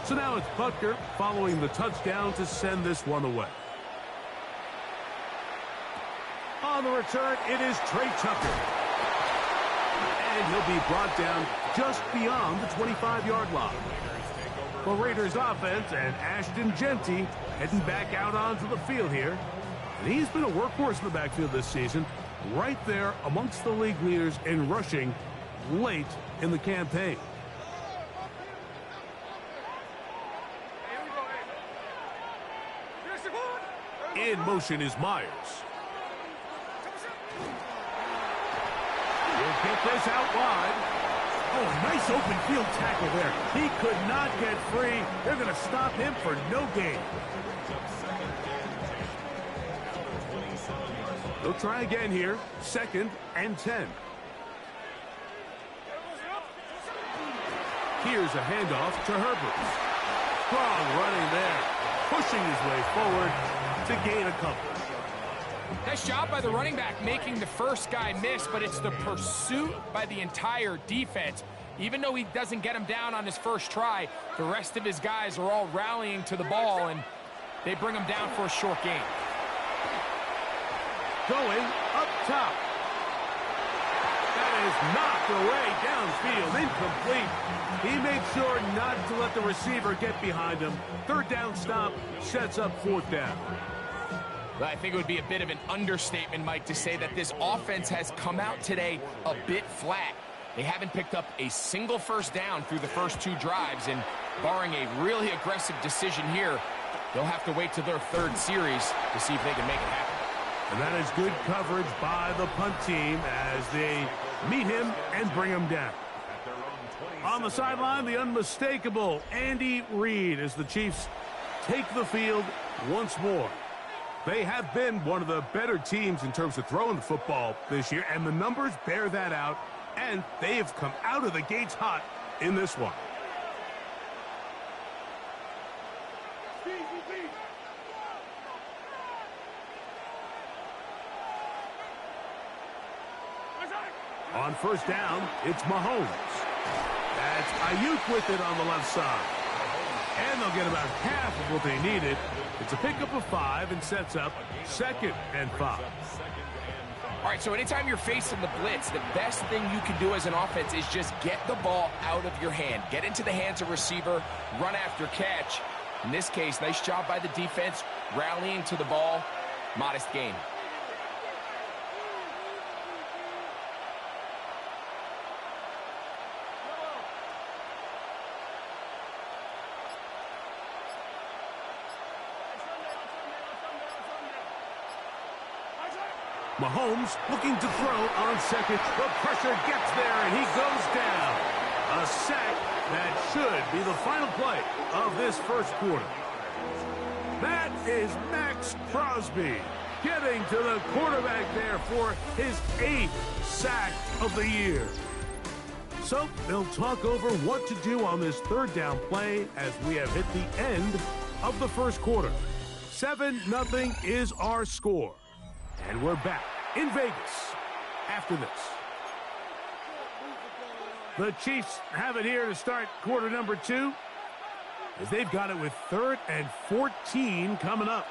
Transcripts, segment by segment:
So now it's Butker following the touchdown to send this one away. On the return, it is Trey Tucker. And he'll be brought down just beyond the 25-yard line. The Raiders offense and Ashton Genty heading back out onto the field here. And he's been a workhorse in the backfield this season, right there amongst the league leaders in rushing late in the campaign. In motion is Myers. He'll get this out wide. Oh, a nice open field tackle there. He could not get free. They're going to stop him for no gain. They'll try again here. 2nd and 10. Here's a handoff to Herbert. Strong running there. Pushing his way forward to gain a couple. Nice job by the running back making the first guy miss, but it's the pursuit by the entire defense. Even though he doesn't get him down on his first try, the rest of his guys are all rallying to the ball, and they bring him down for a short gain. Going up top. That is knocked away downfield, incomplete. He made sure not to let the receiver get behind him. 3rd down stop sets up 4th down. I think it would be a bit of an understatement, Mike, to say that this offense has come out today a bit flat. They haven't picked up a single first down through the first 2 drives, and barring a really aggressive decision here, they'll have to wait to their 3rd series to see if they can make it happen. And that is good coverage by the punt team as they meet him and bring him down. On the sideline, the unmistakable Andy Reid as the Chiefs take the field once more. They have been one of the better teams in terms of throwing the football this year, and the numbers bear that out, and they have come out of the gates hot in this one. On 1st down, it's Mahomes. That's Ayuk with it on the left side. And they'll get about half of what they needed. It's a pickup of 5 and sets up 2nd and 5. All right, so anytime you're facing the blitz, the best thing you can do as an offense is just get the ball out of your hand. Get into the hands of receiver, run after catch. In this case, nice job by the defense, rallying to the ball, modest gain. Mahomes looking to throw on 2nd. The pressure gets there, and he goes down. A sack that should be the final play of this 1st quarter. That is Max Crosby getting to the quarterback there for his 8th sack of the year. So they'll talk over what to do on this 3rd down play as we have hit the end of the 1st quarter. 7-0 is our score. And we're back in Vegas after this. The Chiefs have it here to start quarter number 2, as they've got it with 3rd and 14 coming up.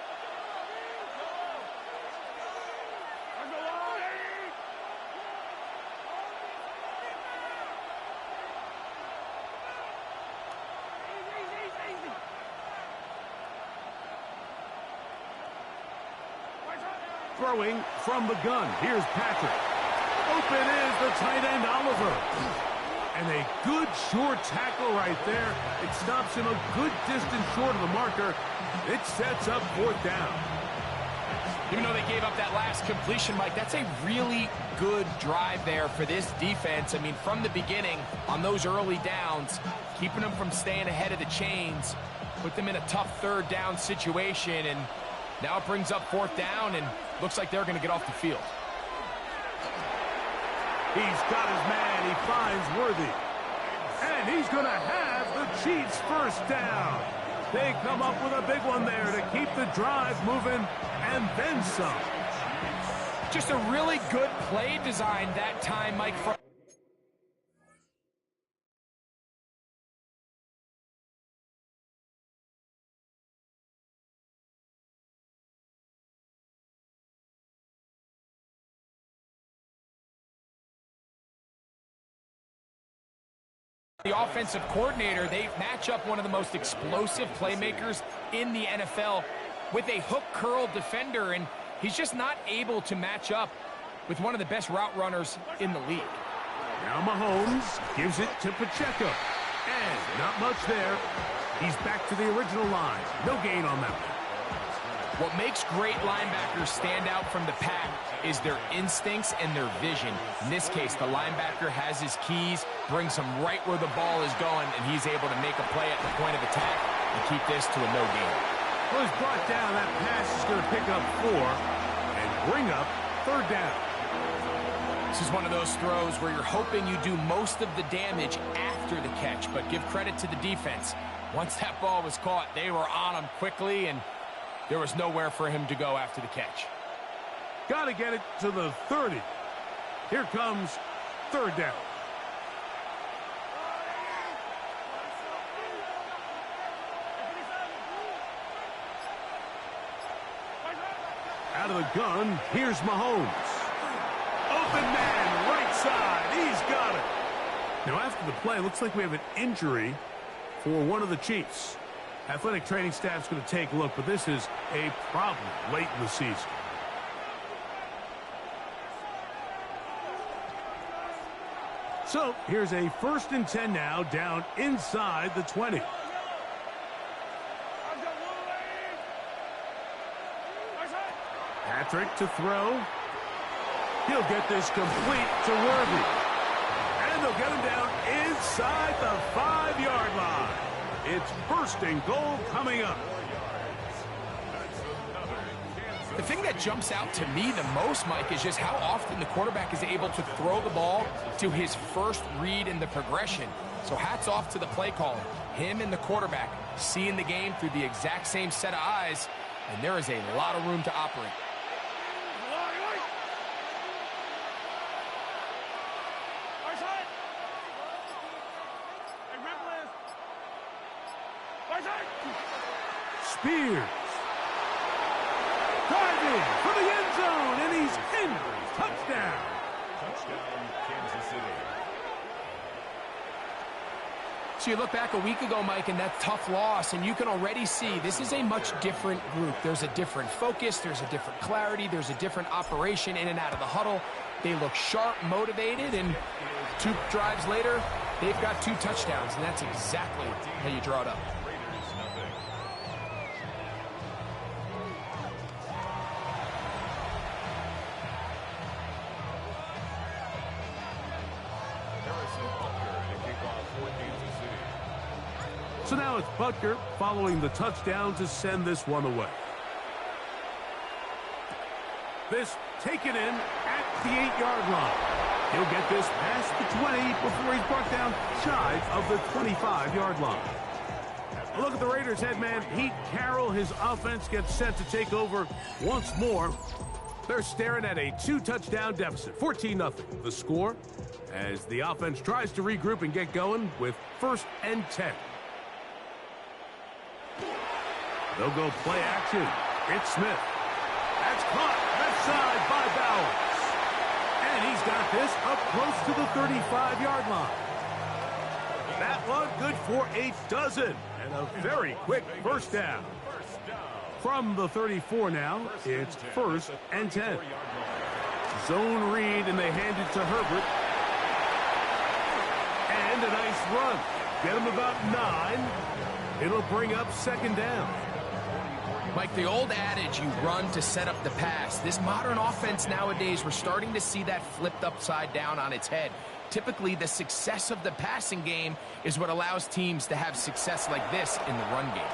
Throwing from the gun. Here's Patrick. Open is the tight end, Oliver. And a good short tackle right there. It stops him a good distance short of the marker. It sets up 4th down. Even though they gave up that last completion, Mike, that's a really good drive there for this defense. I mean, from the beginning, on those early downs, keeping them from staying ahead of the chains, put them in a tough 3rd down situation, and now it brings up 4th down, and looks like they're going to get off the field. He's got his man. He finds Worthy. And he's going to have the Chiefs' 1st down. They come up with a big one there to keep the drive moving, and then some. Just a really good play design that time, Mike. The offensive coordinator, they match up one of the most explosive playmakers in the NFL with a hook curl defender, and he's just not able to match up with one of the best route runners in the league. Now Mahomes gives it to Pacheco. And not much there. He's back to the original line. No gain on that one. What makes great linebackers stand out from the pack is their instincts and their vision. In this case, the linebacker has his keys, brings him right where the ball is going, and he's able to make a play at the point of attack and keep this to a no gain. Well, he's brought down. That pass is going to pick up 4 and bring up 3rd down. This is one of those throws where you're hoping you do most of the damage after the catch, but give credit to the defense. Once that ball was caught, they were on him quickly, and there was nowhere for him to go after the catch. Got to get it to the 30. Here comes 3rd down. Out of the gun, here's Mahomes. Open man, right side. He's got it. Now, after the play, looks like we have an injury for one of the Chiefs. Athletic training staff's going to take a look, but this is a problem late in the season. So, here's a 1st and 10 now, down inside the 20. Patrick to throw. He'll get this complete to Worthy. And they'll get him down inside the 5-yard line. It's 1st and goal coming up. The thing that jumps out to me the most, Mike, is just how often the quarterback is able to throw the ball to his first read in the progression. So hats off to the play caller. Him and the quarterback seeing the game through the exact same set of eyes, and there is a lot of room to operate. Spears. Driving for the end zone, and he's in. Touchdown. Touchdown, Kansas City. So you look back a week ago, Mike, and that tough loss, and you can already see this is a much different group. There's a different focus, there's a different clarity, there's a different operation in and out of the huddle. They look sharp, motivated, and 2 drives later, they've got 2 touchdowns, and that's exactly how you draw it up. So now it's Butker following the touchdown to send this one away. This taken in at the 8-yard line. He'll get this past the 20 before he's brought down shy of the 25-yard line. A look at the Raiders head man, Pete Carroll. His offense gets set to take over once more. They're staring at a 2-touchdown deficit, 14-0. The score as the offense tries to regroup and get going with 1st and 10. They'll go play action. It's Smith. That's caught left side by Bowers. And he's got this up close to the 35-yard line. That one good for a dozen. And a very quick 1st down. From the 34 now, it's 1st and 10. Zone read, and they hand it to Herbert. And a nice run. Get him about 9. It'll bring up 2nd down. Mike, the old adage, you run to set up the pass. This modern offense nowadays, we're starting to see that flipped upside down on its head. Typically, the success of the passing game is what allows teams to have success like this in the run game.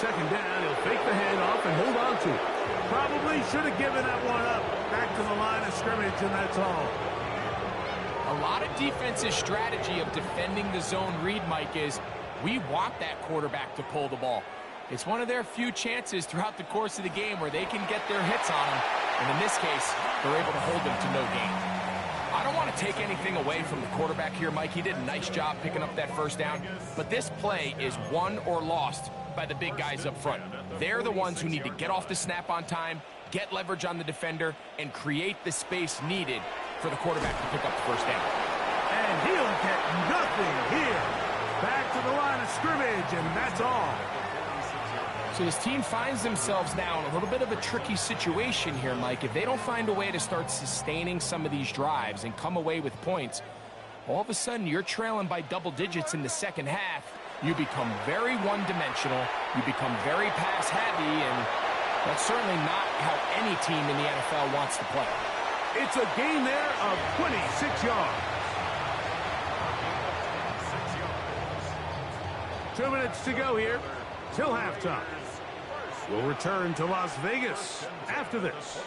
2nd down, he'll fake the handoff and hold on to it. Probably should have given that one up. Back to the line of scrimmage, and that's all. A lot of defense's strategy of defending the zone read, Mike, is we want that quarterback to pull the ball. It's one of their few chances throughout the course of the game where they can get their hits on him. And in this case, they're able to hold him to no gain. I don't want to take anything away from the quarterback here, Mike. He did a nice job picking up that 1st down. But this play is won or lost by the big guys up front. They're the ones who need to get off the snap on time, get leverage on the defender, and create the space needed for the quarterback to pick up the 1st down. And He'll get nothing here. Back to the line of scrimmage, and that's all. So this team finds themselves now in a little bit of a tricky situation here, Mike. If they don't find a way to start sustaining some of these drives and come away with points, all of a sudden you're trailing by double digits in the second half. You become very one-dimensional. You become very pass-heavy, and that's certainly not how any team in the NFL wants to play. It's a gain there of 26 yards. 2 minutes to go here till halftime. We'll return to Las Vegas after this.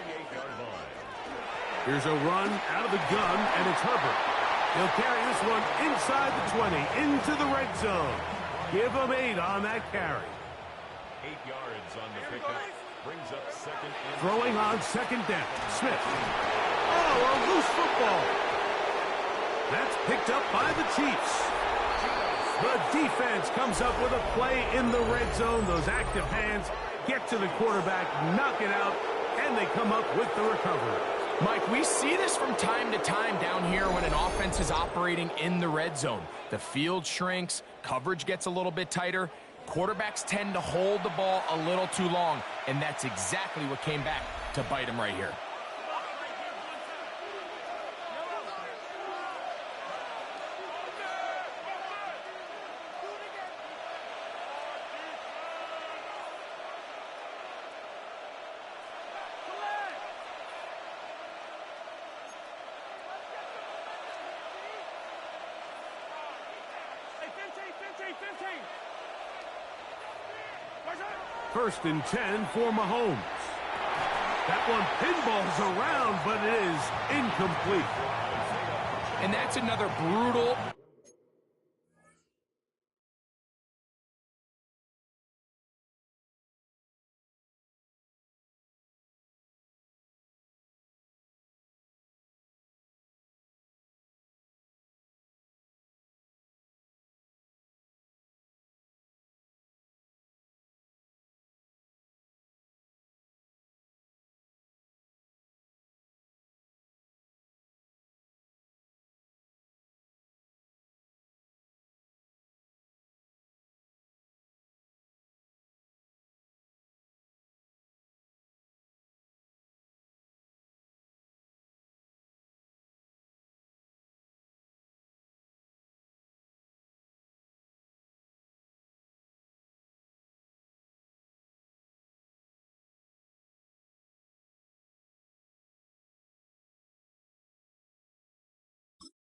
Here's a run out of the gun, and it's Herbert. He'll carry this one inside the 20, into the red zone. Give him 8 on that carry. 8 yards on the pickup. Brings up second. Throwing on second down. Smith. Oh, a loose football. That's picked up by the Chiefs. The defense comes up with a play in the red zone. Those active hands get to the quarterback, knock it out, and they come up with the recovery. Mike, we see this from time to time down here when an offense is operating in the red zone. The field shrinks, coverage gets a little bit tighter, quarterbacks tend to hold the ball a little too long, and that's exactly what came back to bite him right here. First and 10 for Mahomes. That one pinballs around, but it is incomplete. And that's another brutal...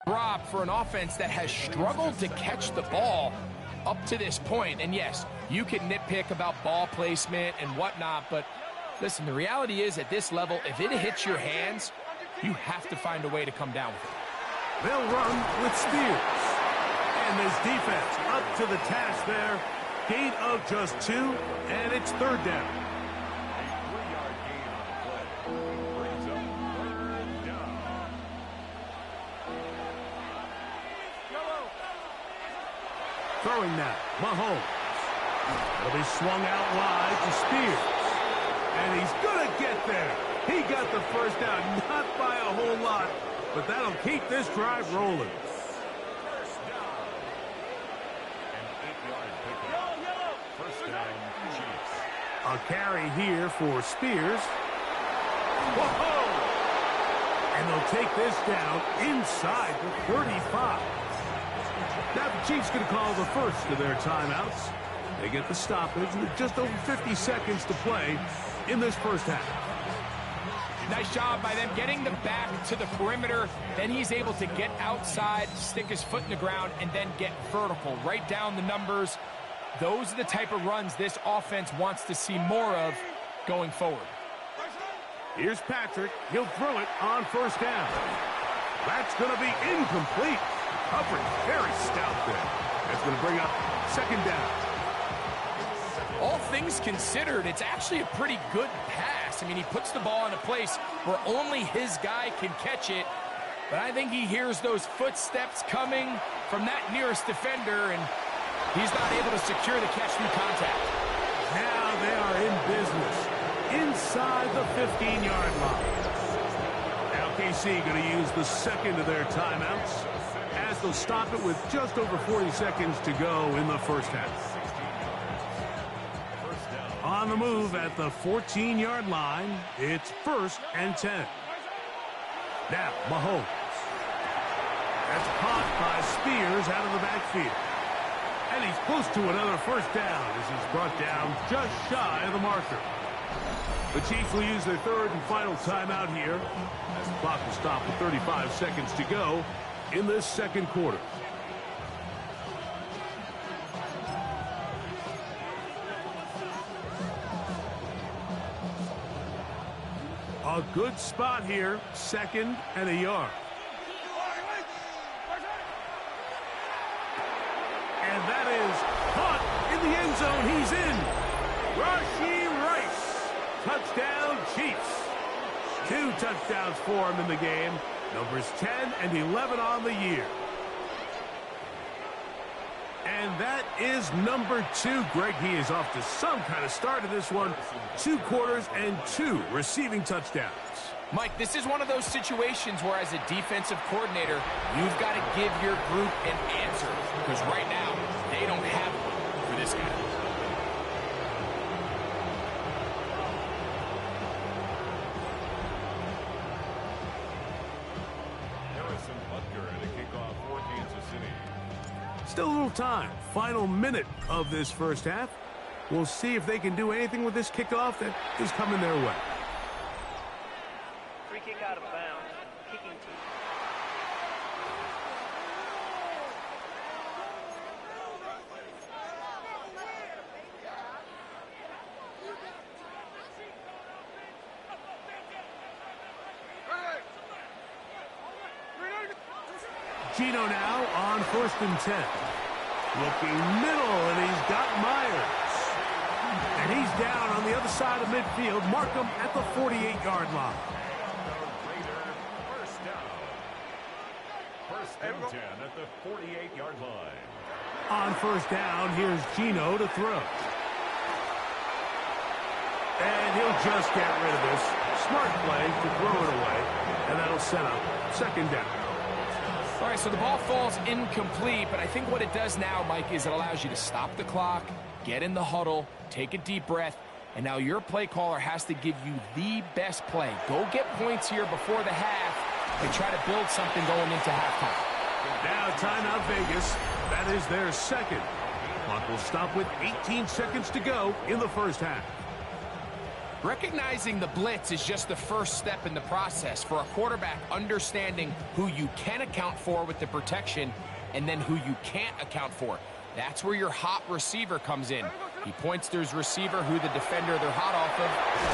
Rob, for an offense that has struggled to catch the ball up to this point. And yes, you can nitpick about ball placement and whatnot, but listen, the reality is at this level, if it hits your hands, you have to find a way to come down with it. They'll run with Spears. And this defense up to the task there. Gain of just 2, and it's third down. Throwing now, Mahomes. It'll be swung out wide to Spears. And he's going to get there. He got the first down, not by a whole lot, but that'll keep this drive rolling. First down. An 8-yard pickup. First down, Chiefs. A carry here for Spears. Whoa! And they'll take this down inside the 35. Now the Chiefs going to call the first of their timeouts. They get the stoppage with just over 50 seconds to play in this first half. Nice job by them getting them back to the perimeter. Then he's able to get outside, stick his foot in the ground, and then get vertical. Right down the numbers. Those are the type of runs this offense wants to see more of going forward. Here's Patrick. He'll throw it on first down. That's going to be incomplete. Coverage very stout there. That's going to bring up second down. All things considered, it's actually a pretty good pass. I mean, he puts the ball in a place where only his guy can catch it. But I think he hears those footsteps coming from that nearest defender, and he's not able to secure the catch through contact. Now they are in business inside the 15-yard line. Now KC going to use the second of their timeouts as they'll stop it with just over 40 seconds to go in the first half. On the move at the 14-yard line, it's 1st and 10. Now, Mahomes. That's caught by Spears out of the backfield. And he's close to another first down as he's brought down just shy of the marker. The Chiefs will use their 3rd and final timeout here as the clock will stop with 35 seconds to go in this 2nd quarter. A good spot here, 2nd and a yard. And that is caught in the end zone. He's in. Rashee Rice. Touchdown, Chiefs. 2 touchdowns for him in the game. Numbers 10 and 11 on the year. And that is number 2. Greg, he is off to some kind of start in this one. 2 quarters and 2 receiving touchdowns. Mike, this is one of those situations where as a defensive coordinator, you've got to give your group an answer. Because right now, they don't have one for this guy. Still a little time. Final minute of this first half. We'll see if they can do anything with this kickoff that is coming their way. Free kick out of bounds. Kicking team. Gino now on 1st and 10. Looking middle, and he's got Myers. And he's down on the other side of midfield. Markham at the 48-yard line. First down. 1st and 10 at the 48-yard line. On 1st down, here's Gino to throw. And he'll just get rid of this. Smart play to throw it away. And that'll set up 2nd down. All right, so the ball falls incomplete, but I think what it does now, Mike, is it allows you to stop the clock, get in the huddle, take a deep breath, and now your play caller has to give you the best play. Go get points here before the half and try to build something going into halftime. Now timeout Vegas. That is their 2nd. Clock will stop with 18 seconds to go in the first half. Recognizing the blitz is just the first step in the process for a quarterback, understanding who you can account for with the protection and then who you can't account for. That's where your hot receiver comes in. He points to his receiver, who the defender they're hot off of.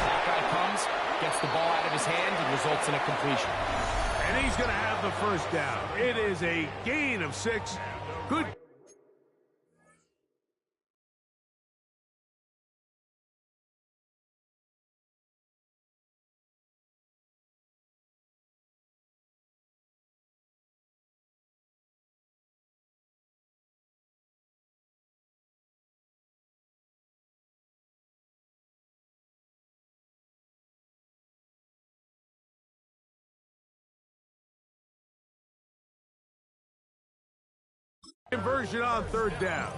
That guy comes, gets the ball out of his hand, and results in a completion. And he's going to have the first down. It is a gain of 6. Good. Conversion on 3rd down.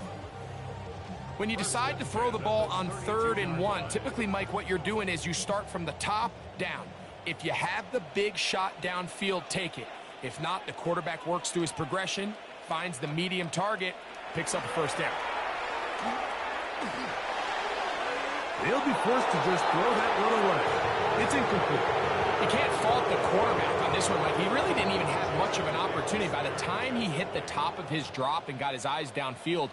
When you decide to throw the ball on 3rd and 1, typically, Mike, what you're doing is you start from the top down. If you have the big shot downfield, take it. If not, the quarterback works through his progression, finds the medium target, picks up a first down. They'll be forced to just throw that one away. It's incomplete. You can't fault the quarterback on this one, Mike. He really didn't even have much of an opportunity. By the time he hit the top of his drop and got his eyes downfield,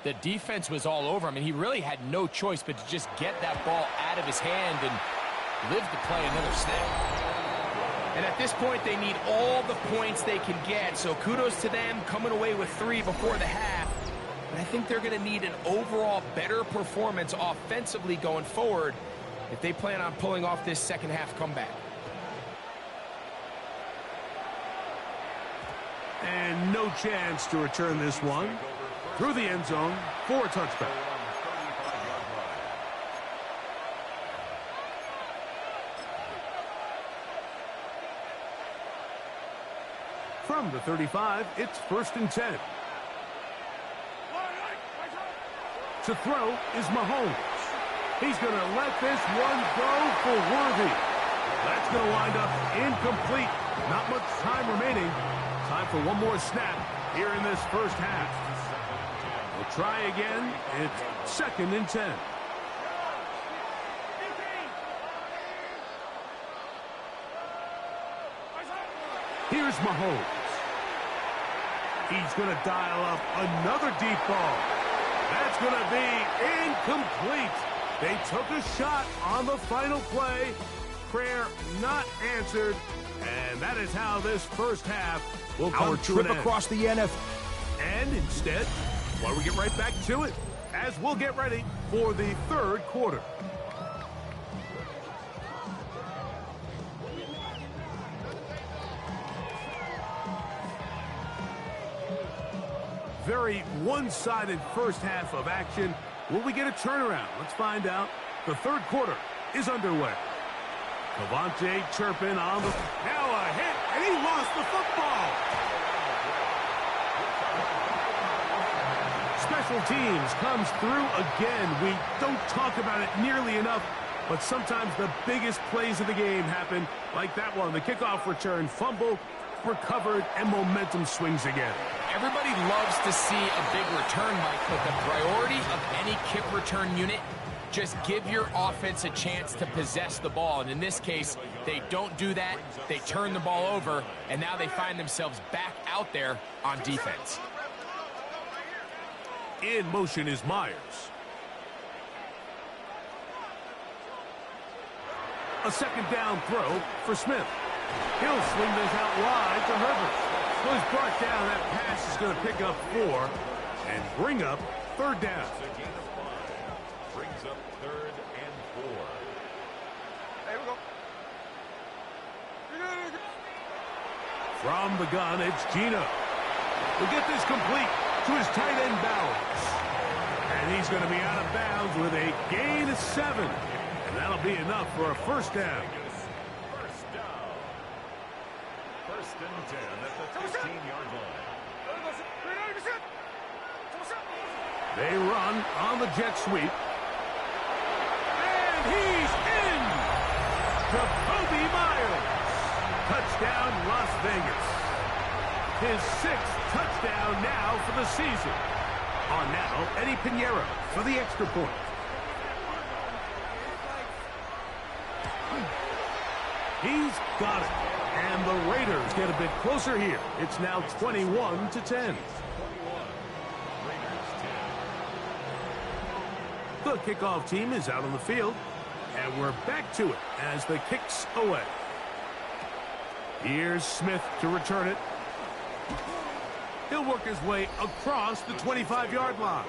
the defense was all over him, and he really had no choice but to just get that ball out of his hand and live to play another snap. And at this point, they need all the points they can get, so kudos to them coming away with 3 before the half. But I think they're going to need an overall better performance offensively going forward if they plan on pulling off this second half comeback. And no chance to return this one through the end zone for a touchback. From the 35, it's 1st and 10. To throw is Mahomes. He's going to let this one go for Worthy. That's going to wind up incomplete. Not much time remaining. Time for one more snap here in this first half. We'll try again. It's 2nd and 10. Here's Mahomes. He's going to dial up another deep ball. That's going to be incomplete. They took a shot on the final play. Prayer not answered. And that is how this first half will come Our to trip an end. across the NFL. And instead, well, we get right back to it as we'll get ready for the third quarter. Very one-sided first half of action. Will we get a turnaround? Let's find out. The third quarter is underway. Cavante chirping on the... Now a hit, and he lost the football. Special teams comes through again. We don't talk about it nearly enough, but sometimes the biggest plays of the game happen like that one. The kickoff return, fumble, recovered, and momentum swings again. Everybody loves to see a big return, Mike, but the priority of any kick return unit, just give your offense a chance to possess the ball. And in this case, they don't do that. They turn the ball over, and now they find themselves back out there on defense. In motion is Myers. A second down throw for Smith. He'll swing this out wide to Herbert. Was brought down. That pass is going to pick up 4 and bring up 3rd down. Brings up 3rd and 4. There we go. From the gun, it's Gino. We'll get this complete to his tight end Bowers. And he's going to be out of bounds with a gain of 7. And that'll be enough for a first down. First and 10 at the 15-yard line. They run on the jet sweep. And he's in! Jacoby Myers. Touchdown, Las Vegas. His 6th touchdown now for the season. On now, Eddie Pinheiro for the extra point. He's got it. And the Raiders get a bit closer here. It's now 21-10. The kickoff team is out on the field. And we're back to it as the kick's away. Here's Smith to return it. He'll work his way across the 25-yard line.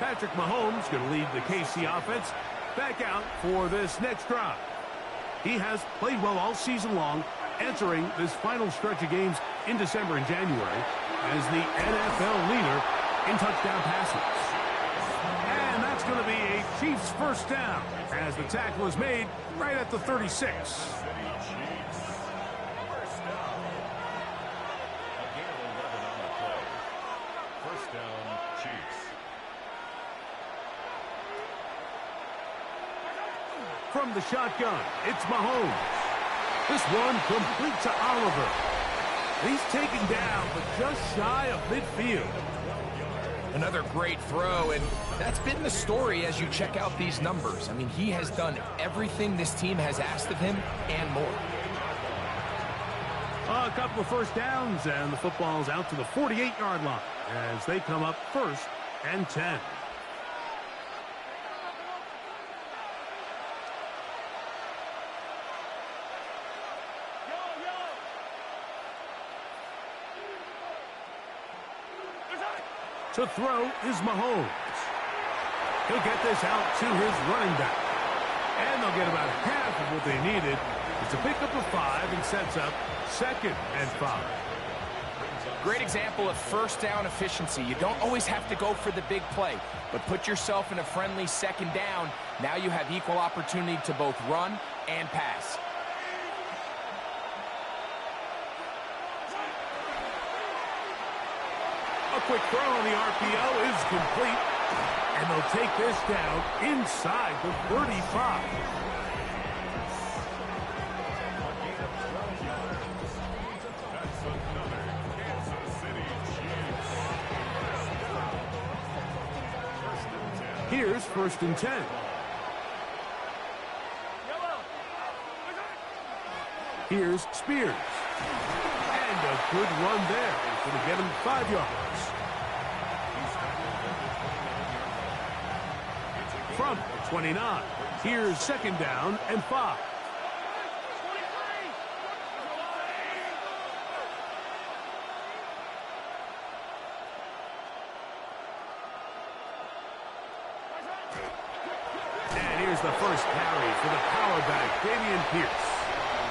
Patrick Mahomes going to lead the KC offense back out for this next drive. He has played well all season long, entering this final stretch of games in December and January as the NFL leader in touchdown passes. And that's going to be a Chiefs first down as the tackle is made right at the 36. From the shotgun, it's Mahomes. This one complete to Oliver. He's taken down, but just shy of midfield. Another great throw, and that's been the story as you check out these numbers. I mean, he has done everything this team has asked of him and more. A couple of first downs, and the football's out to the 48-yard line as they come up 1st and 10. To throw is Mahomes. He'll get this out to his running back. And they'll get about half of what they needed. It's a pickup of 5 and sets up 2nd and 5. Great example of first down efficiency. You don't always have to go for the big play, but put yourself in a friendly 2nd down. Now you have equal opportunity to both run and pass. A quick throw on the RPO is complete. And they'll take this down inside the 35. Here's 1st and 10. Here's Spears. And a good run there. It's going to get him 5 yards. From 29. Here's 2nd down and 5. Here's the first carry for the power back, Dameon Pierce.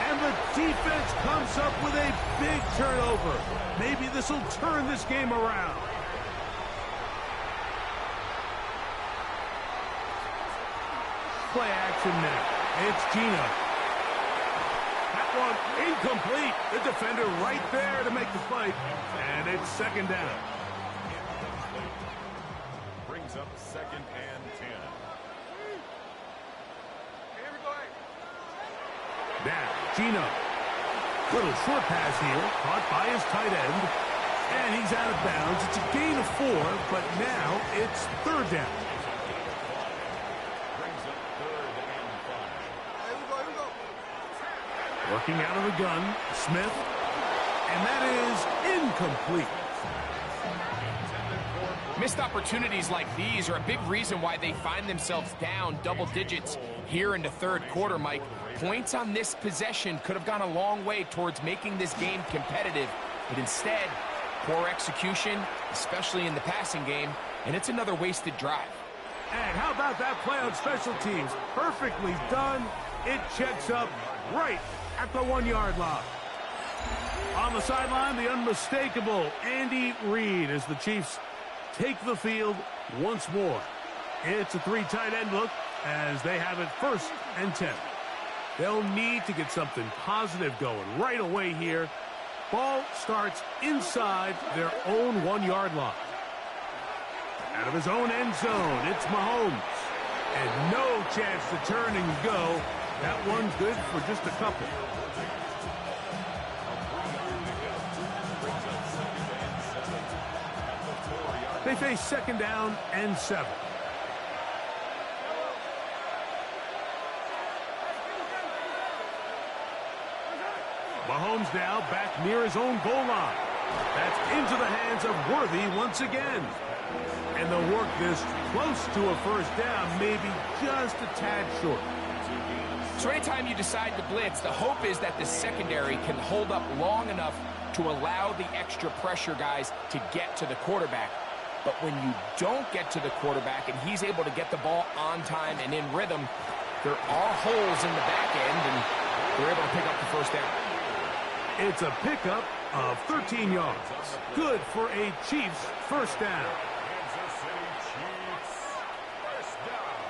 And the defense comes up with a big turnover. Maybe this will turn this game around. Play action now. It's Gino. That one incomplete. The defender right there to make the play. And it's 2nd down. Brings up 2nd and 10. Now, Gino. Little short pass here, caught by his tight end. And he's out of bounds. It's a gain of 4, but now it's 3rd down. Brings up 3rd and 5. Here we go. Working out of the gun, Smith. And that is incomplete. Missed opportunities like these are a big reason why they find themselves down double digits here in the 3rd quarter, Mike. Points on this possession could have gone a long way towards making this game competitive, but instead, poor execution, especially in the passing game, and it's another wasted drive. And how about that play on special teams? Perfectly done. It checks up right at the 1-yard line. On the sideline, the unmistakable Andy Reid as the Chiefs take the field once more. It's a 3 tight end look as they have it 1st and 10. They'll need to get something positive going right away here. Ball starts inside their own 1-yard line. Out of his own end zone, it's Mahomes. And no chance to turn and go. That one's good for just a couple. They face 2nd down and 7. Mahomes now back near his own goal line. That's into the hands of Worthy once again. And they'll work this close to a 1st down, maybe just a tad short. So anytime you decide to blitz, the hope is that the secondary can hold up long enough to allow the extra pressure guys to get to the quarterback. But when you don't get to the quarterback and he's able to get the ball on time and in rhythm, there are holes in the back end, and they're able to pick up the 1st down. It's a pickup of 13 yards. Good for a Chiefs 1st down. Kansas City Chiefs. 1st down.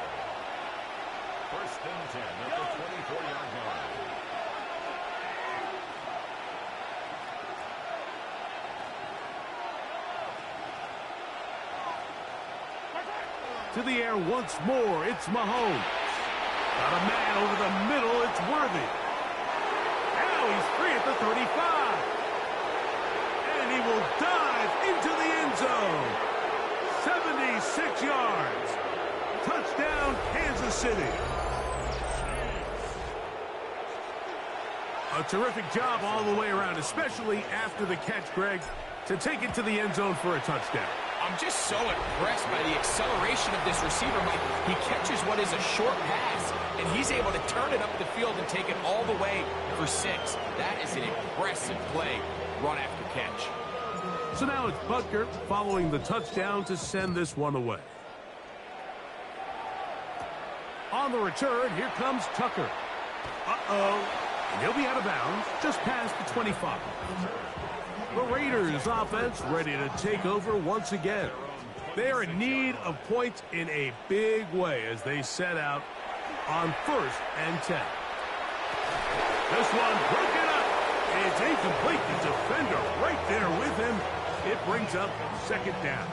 1st and 10 at the 24-yard line. To the air once more, it's Mahomes. Got a man over the middle, it's Worthy. Now he's free at the 35. And he will dive into the end zone. 76 yards. Touchdown, Kansas City. A terrific job all the way around, especially after the catch, Greg, to take it to the end zone for a touchdown. I'm just so impressed by the acceleration of this receiver, Mike. He catches what is a short pass, and he's able to turn it up the field and take it all the way for 6. That is an impressive play, run after catch. So now it's Butker following the touchdown to send this one away. On the return, here comes Tucker. And he'll be out of bounds just past the 25. The Raiders offense ready to take over once again. They are in need of points in a big way as they set out on 1st and 10. This one broken up. It's incomplete. The defender right there with him. It brings up second down.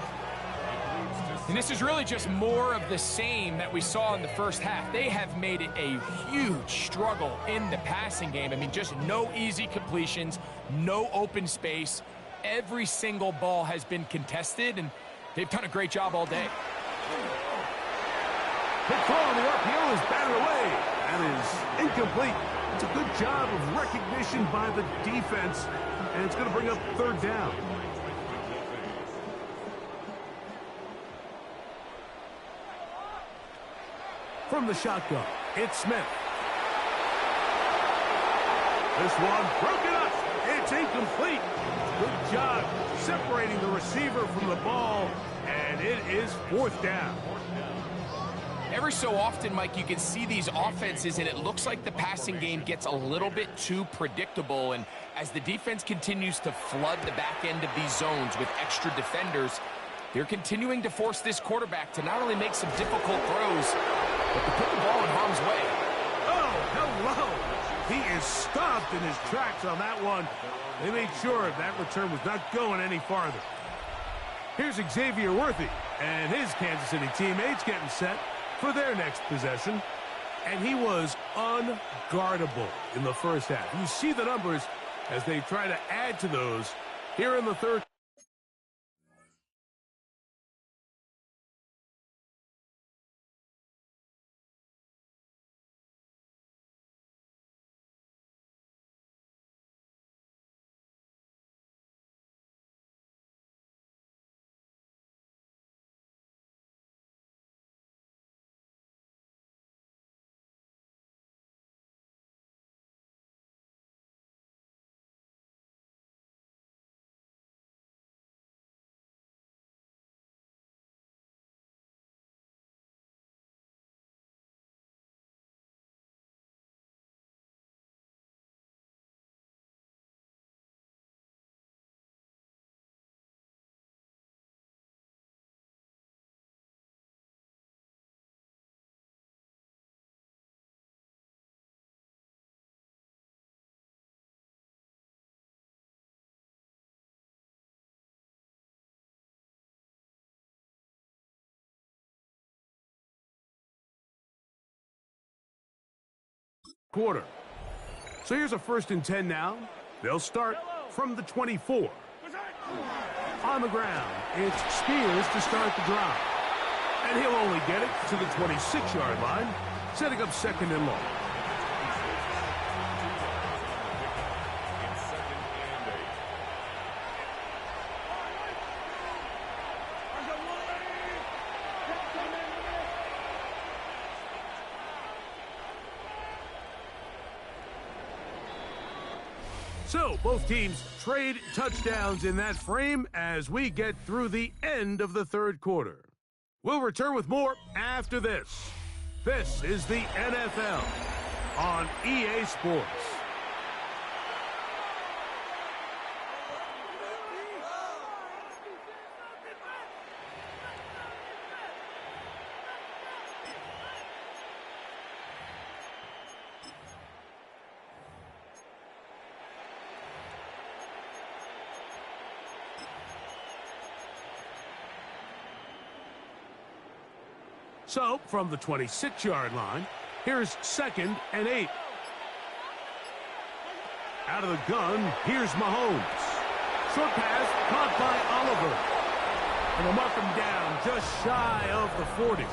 And this is really just more of the same that we saw in the first half. They have made it a huge struggle in the passing game. I mean, just no easy completions, no open space. Every single ball has been contested, and they've done a great job all day. The throw on the RPO is batted away. That is incomplete. It's a good job of recognition by the defense, and it's going to bring up third down. From the shotgun, it's Smith. This one broken up. It's incomplete. Good job separating the receiver from the ball, and it is fourth down. Every so often, Mike, you can see these offenses, and it looks like the passing game gets a little bit too predictable. And as the defense continues to flood the back end of these zones with extra defenders, they're continuing to force this quarterback to not only make some difficult throws, but to put the ball in harm's way. Oh, hello. He is stopped in his tracks on that one. They made sure that return was not going any farther. Here's Xavier Worthy and his Kansas City teammates getting set for their next possession. And he was unguardable in the first half. You see the numbers as they try to add to those here in the third. Quarter. So here's a 1st and 10 now. They'll start from the 24. On the ground, it's Spears to start the drive. And he'll only get it to the 26-yard line, setting up 2nd and long. So, both teams trade touchdowns in that frame as we get through the end of the third quarter. We'll return with more after this. This is the NFL on EA Sports. So, from the 26-yard line, here's 2nd and 8. Out of the gun, here's Mahomes. Short pass caught by Oliver. And they'll mark him down just shy of the 40.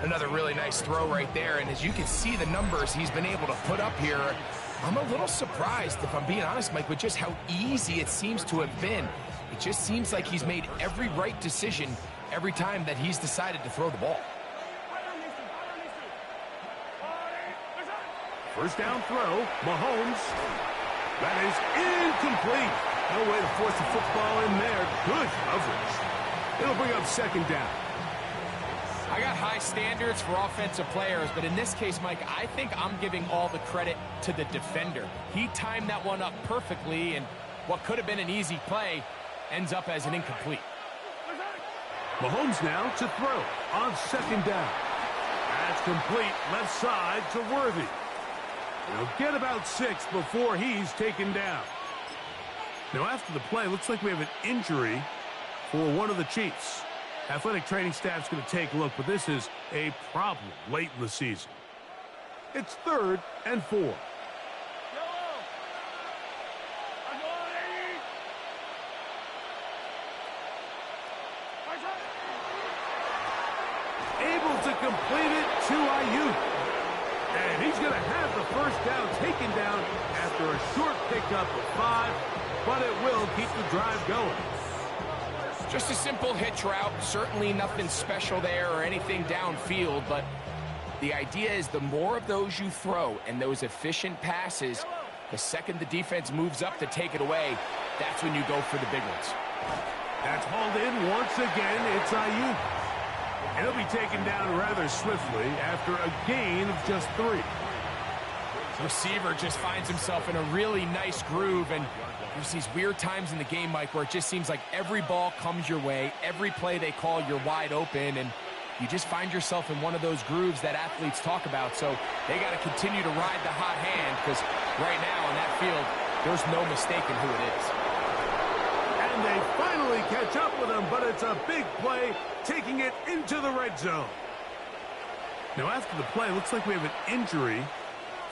Another really nice throw right there, and as you can see the numbers he's been able to put up here, I'm a little surprised, if I'm being honest, Mike, with just how easy it seems to have been. It just seems like he's made every right decision every time that he's decided to throw the ball. First down throw, Mahomes. That is incomplete. No way to force the football in there. Good coverage. It'll bring up 2nd down. I got high standards for offensive players, but in this case, Mike, I think I'm giving all the credit to the defender. He timed that one up perfectly, and what could have been an easy play ends up as an incomplete. Mahomes now to throw on 2nd down. That's complete left side to Worthy. He'll get about 6 before he's taken down. Now after the play, looks like we have an injury for one of the Chiefs. Athletic training staff's going to take a look, but this is a problem late in the season. It's 3rd and 4. Able to complete it to Ayuk. And he's going to have the first down taken down after a short pickup of 5, but it will keep the drive going. Just a simple hitch route. Certainly nothing special there or anything downfield, but the idea is the more of those you throw and those efficient passes, the second the defense moves up to take it away, that's when you go for the big ones. That's hauled in once again. It's Ayuk. And he'll be taken down rather swiftly after a gain of just 3. Receiver just finds himself in a really nice groove, and there's these weird times in the game, Mike, where it just seems like every ball comes your way, every play they call, you're wide open, and you just find yourself in one of those grooves that athletes talk about. So they got to continue to ride the hot hand, because right now on that field, there's no mistaking who it is. And they finally catch up with him, but it's a big play, taking it into the red zone. Now after the play, looks like we have an injury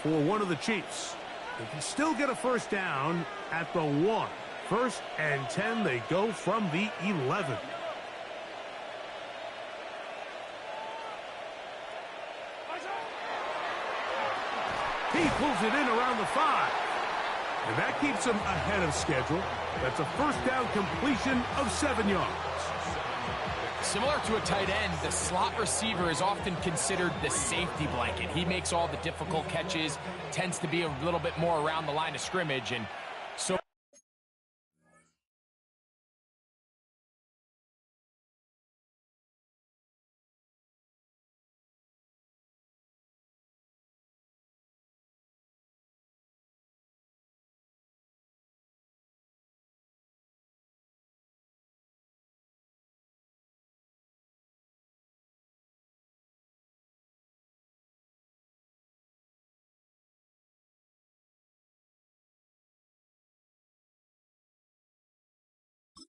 for one of the Chiefs. They can still get a first down at the 1. 1st and 10, they go from the 11. He pulls it in around the 5. And that keeps him ahead of schedule. That's a first down completion of 7 yards. Similar to a tight end, the slot receiver is often considered the safety blanket. He makes all the difficult catches, tends to be a little bit more around the line of scrimmage, and so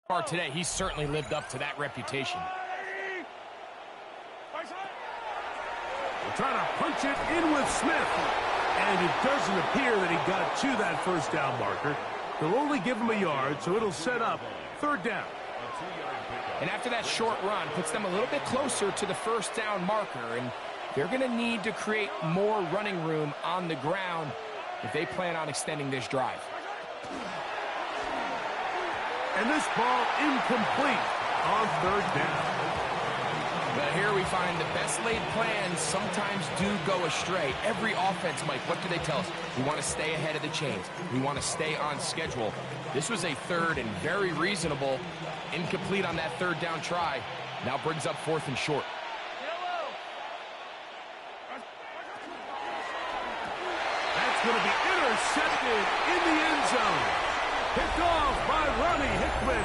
far today, he's certainly lived up to that reputation. They're trying to punch it in with Smith. And it doesn't appear that he got to that first down marker. They'll only give him a yard, so it'll set up 3rd down. And after that short run, puts them a little bit closer to the first down marker, and they're going to need to create more running room on the ground if they plan on extending this drive. And this ball incomplete on 3rd down. But here we find the best laid plans sometimes do go astray. Every offense, Mike, what do they tell us? We want to stay ahead of the chains. We want to stay on schedule. This was a 3rd and very reasonable, incomplete on that 3rd down try. Now brings up 4th and short. That's going to be intercepted in the end zone. Picked off by Ronnie Hickman.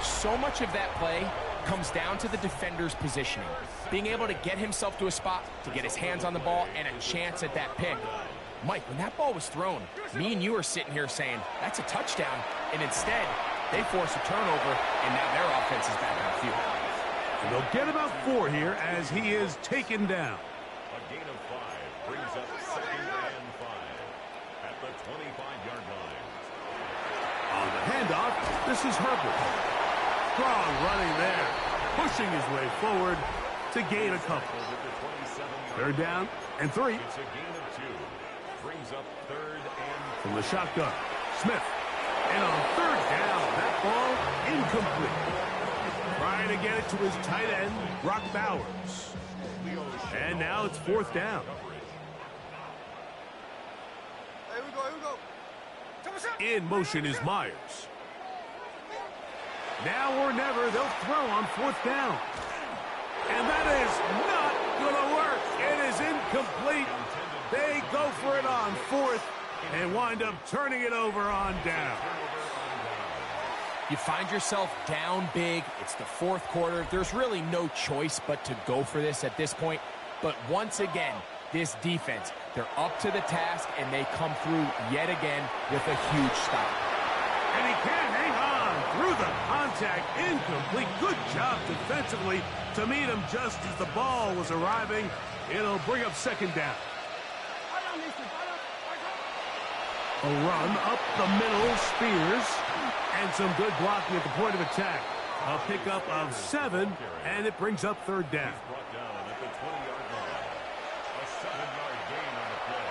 So much of that play comes down to the defender's positioning. Being able to get himself to a spot, to get his hands on the ball, and a chance at that pick. Mike, when that ball was thrown, me and you are sitting here saying, that's a touchdown. And instead, they force a turnover, and now their offense is back on the field. And they'll get about 4 here as he is taken down. A gain of 5 brings up 2nd and 5 at the 25-yard line. On the handoff, this is Herbert. Strong running there, pushing his way forward to gain a couple. 3rd down and 3. It's a gain of 2. Brings up 3rd and from the shotgun. Smith. And on 3rd down, that ball incomplete. Trying to get it to his tight end, Brock Bowers. And now it's 4th down. Here we go, here we go. In motion is Myers. Now or never, they'll throw on 4th down. And that is not going to work. It is incomplete. They go for it on 4th and wind up turning it over on down. You find yourself down big. It's the 4th quarter. There's really no choice but to go for this at this point. But once again, this defense, they're up to the task, and they come through yet again with a huge stop. And he can't hang on through the contact. Incomplete. Good job defensively to meet him just as the ball was arriving. It'll bring up second down. A run up the middle, Spears, and some good blocking at the point of attack. A pickup of 7, and it brings up third down. Brought down at the 20-yard line. A 7-yard gain on the play.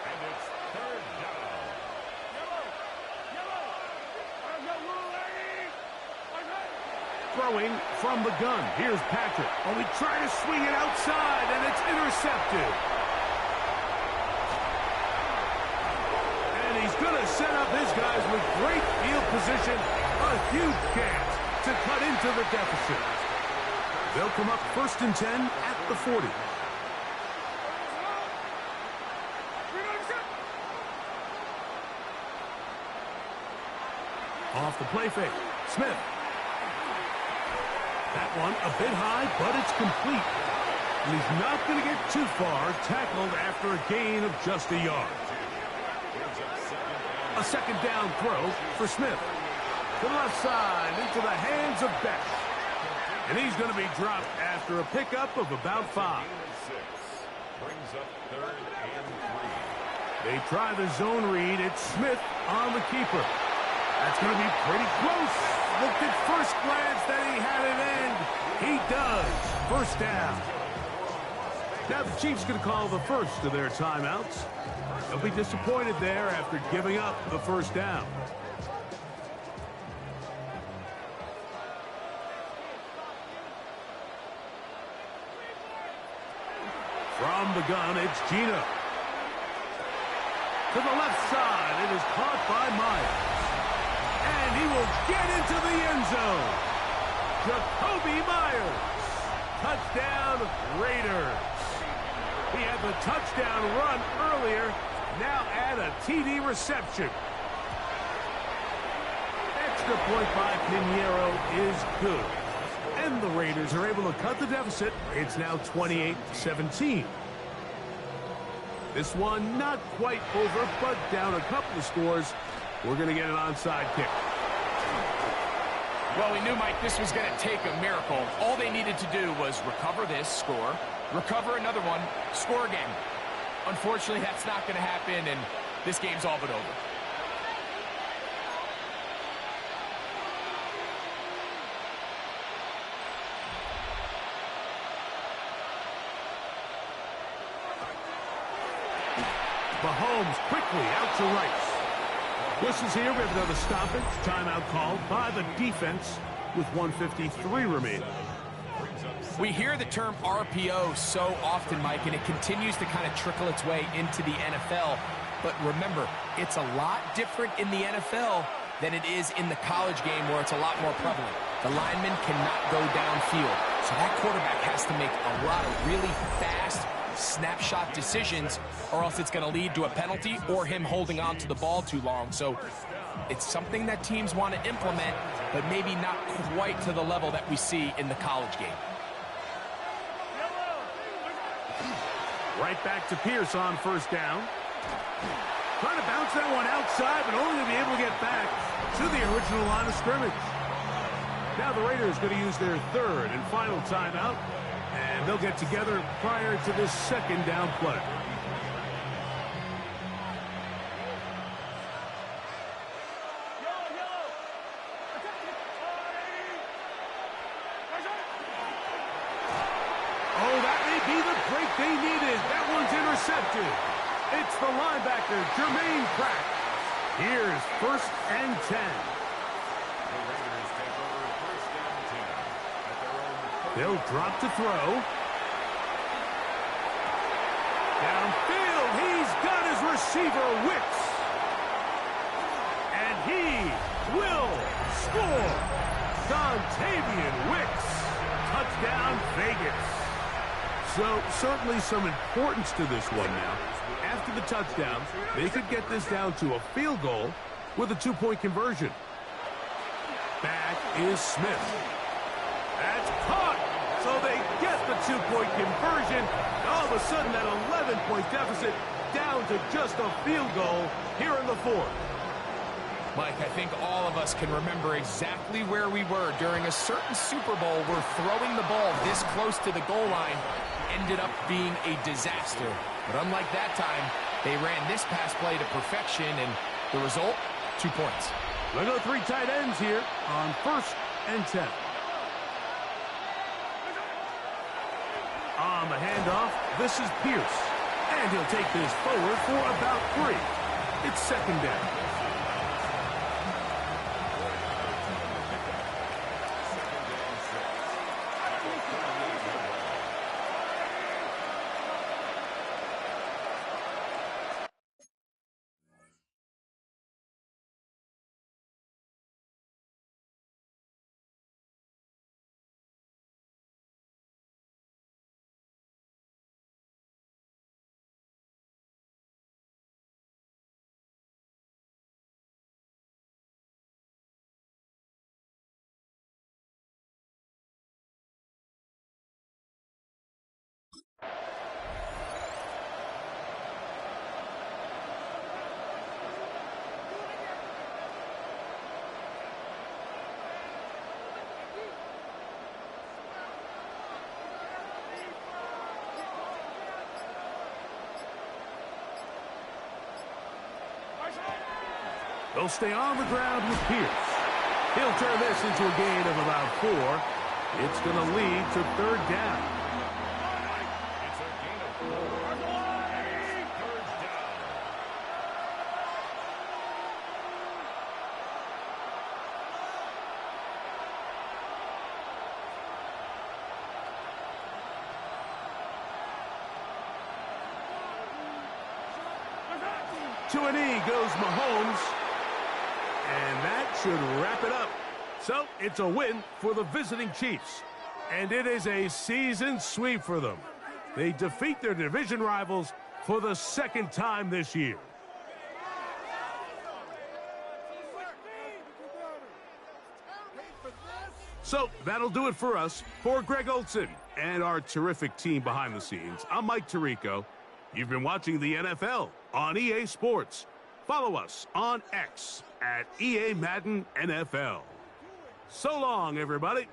And it's third down. Throwing from the gun. Here's Patrick. Oh, he tried to swing it outside, and it's intercepted. And he's going to set up his guys with great field position. A huge chance to cut into the deficit. They'll come up 1st and 10 at the 40. Off the play fake. Smith. That one a bit high, but it's complete. And he's not going to get too far. Tackled after a gain of just a yard. A second down throw for Smith. To the left side, into the hands of Beck. And he's going to be dropped after a pickup of about 5. Brings up third and 3. They try the zone read. It's Smith on the keeper. That's going to be pretty close. Looked at first glance that he had it end. He does. First down. Now the Chiefs going to call the first of their timeouts. They'll be disappointed there after giving up the first down. From the gun, it's Gino. To the left side, it is caught by Myers. And he will get into the end zone. Jacoby Myers. Touchdown, Raiders. He had the touchdown run earlier. Now add a TD reception. Extra point by Pinheiro is good. And the Raiders are able to cut the deficit. It's now 28-17. This one not quite over, but down a couple of scores. We're going to get an onside kick. Well, we knew, Mike, this was going to take a miracle. All they needed to do was recover this, score, recover another one, score again. Unfortunately, that's not going to happen, and this game's all but over. Mahomes quickly out to Rice. Whistles here. We have another stoppage. Timeout called by the defense with 1:53 remaining. We hear the term RPO so often, Mike, and it continues to kind of trickle its way into the NFL. But remember, it's a lot different in the NFL than it is in the college game where it's a lot more prevalent. The lineman cannot go downfield. So that quarterback has to make a lot of really fast snapshot decisions, or else it's going to lead to a penalty or him holding on to the ball too long. So it's something that teams want to implement, but maybe not quite to the level that we see in the college game. Right back to Pierce on first down. Trying to bounce that one outside, but only to be able to get back to the original line of scrimmage. Now the Raiders going to use their third and final timeout, and they'll get together prior to this second down play. Oh, that may be the break they needed. That one's intercepted. It's the linebacker, Jermaine Pratt. Here's 1st and 10. They'll drop to throw. Downfield, he's got his receiver, Wicks. And he will score. Dontavian Wicks. Touchdown, Vegas. So certainly some importance to this one now. After the touchdown, they could get this down to a field goal with a 2-point conversion. Back is Smith. That's caught. So they get the 2-point conversion. All of a sudden, that 11-point deficit down to just a field goal here in the fourth. Mike, I think all of us can remember exactly where we were during a certain Super Bowl where throwing the ball this close to the goal line ended up being a disaster. But unlike that time, they ran this pass play to perfection, and the result, 2 points. They'll go 3 tight ends here on 1st and 10. On the handoff, this is Pierce. And he'll take this forward for about 3. It's 2nd down. They'll stay on the ground with Pierce. He'll turn this into a gain of about 4. It's going to lead to 3rd down. It's a gain of 4. And it's 3rd down. To an E goes Mahomes. And that should wrap it up. So it's a win for the visiting Chiefs. And it is a season sweep for them. They defeat their division rivals for the 2nd time this year. So that'll do it for us. For Greg Olson and our terrific team behind the scenes, I'm Mike Tirico. You've been watching the NFL on EA Sports. Follow us on X at EA Madden NFL. So long, everybody.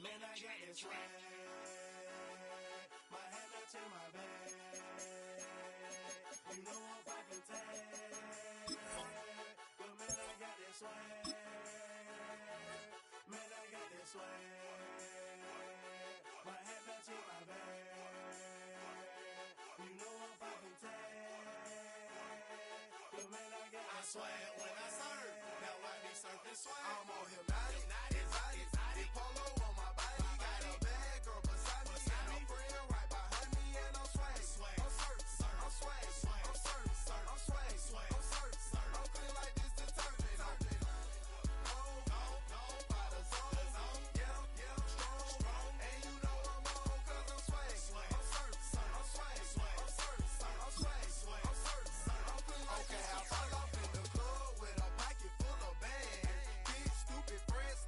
Man, I got this swag. My hand up to my bag. You know I'm poppin' tag. But man, I got this swag. Man, I got this swag. My hand up to my bag. You know I'm poppin' tag. But man, I got this swag when I serve. Now I be surfing swag. I'm on hypnotic, exotic, polo on my body. Got a bad girl beside me, and a friend right behind me, and I'm swag. I'm surf, I'm swag, I'm surf, I'm swag, I'm surf, I'm clean like this detergent. No, by the zone, yeah, strong, and you know I'm on 'cause I'm swag. I'm surf, I'm swag, I'm surf, I'm swag, I'm surf, I'm clean like this. Okay, I fall off in the club with a pocket full of bags. Big stupid friends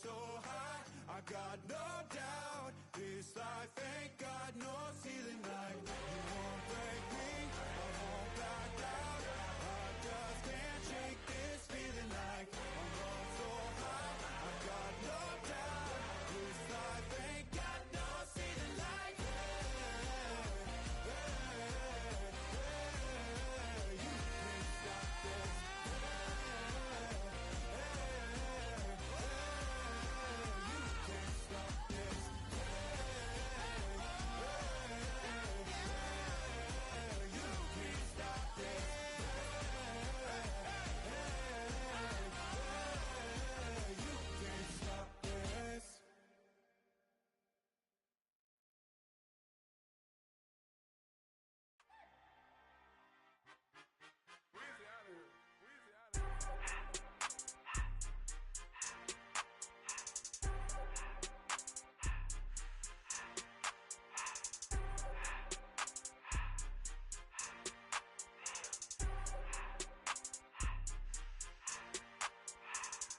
so high, I got no doubt. This life ain't got no ceiling like. You won't break me, I won't back out. I just can't shake this feeling like. I'm going so high, I got no doubt. This life ain't got no ceiling like. You can't stop this.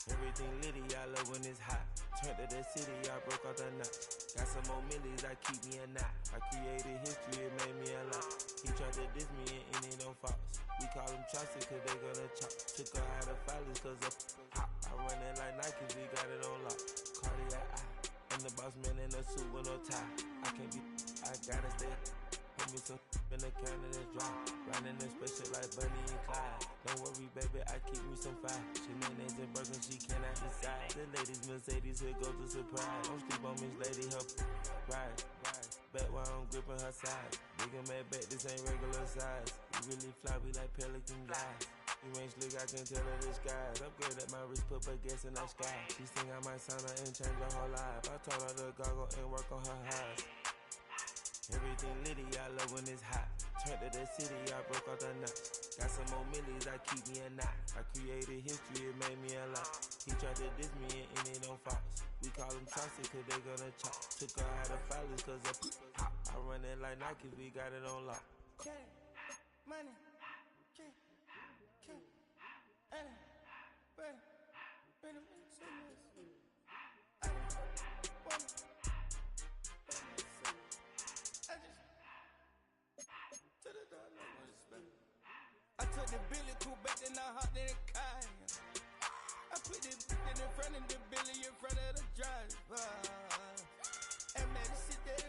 Everything litty, I love when it's hot. Turned to the city, I broke out the knot. Got some more millies, I keep me a knot. I created history, it made me a lot. He tried to diss me and it don't false. We call them Chaucer cause they gonna chop. Took her out of filers cause of hot. I run it like Nike, we got it on lock. Cardiac eye, I'm the boss man in a suit with no tie. I can't be, I gotta stay. Put me some in the can of this dry. Riding this special like Bunny and Clyde. Don't worry, baby, I keep me some fire. She mayonnaise and burger, she cannot decide. The ladies Mercedes, here go to surprise. Don't sleep on Miss Lady, help ride. Back while I'm gripping her side. Big and mad back, this ain't regular size. We really fly, we like pelican guys. You ain't slick, I can tell her the skies. Upgrade at my wrist, put her gas in the sky. She think I might sign her and change her whole life. I told her to goggle and work on her highs. Everything litty, I love when it's hot. Turned to the city, I broke out the knot. Got some more millies, I keep me a knot. I created history, it made me a lot. He tried to diss me and it don't false. We call them Chaucer cause they gonna chop. Took her out of filers cause of hot. I run it like Nike, we got it on lock. Money, money, I took the Billy Cool back, then I hopped in the car. I put the in front of the Billy, in front of the driver. And man, sit there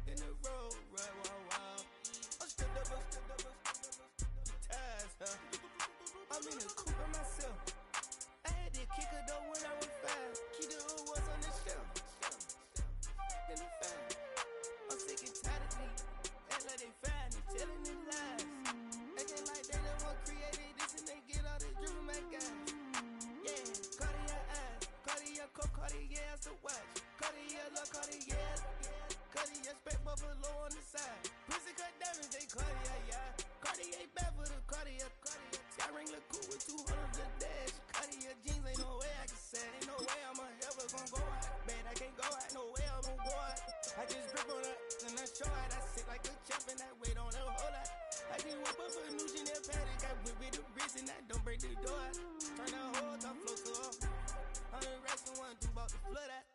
in the road, right, wow. I'm stood up, the ties, huh? I'm in the coupe by myself. I had to kick her though when I was 5. Keep the old ones on the shelf. In the fan. I'm sick and tired of me. Act like they fine and telling them lies. Acting like they the one created this and they get all this drip from my guys. Yeah, Cartier eyes, Cartier coat, Cartier ass to watch. Cartier look, Cartier, Cartier spec buffalo on the side. Pussy cut diamonds, they Cartier, yeah. Cartier bad for the Cartier. Sky ring look cool with 200 the dash. Cartier jeans, ain't no way I can say. Ain't no way I'm ever gonna go out. Man, I can't go out, no way I'm gonna go out. I just grip on her and I show out. I sit like a champ and I wait on her whole lot. I just whip up a new Chanel paddock. I whip with the wrist and I don't break the door out. Turn the whole top float to her. 100 racks and one, do about the flood out.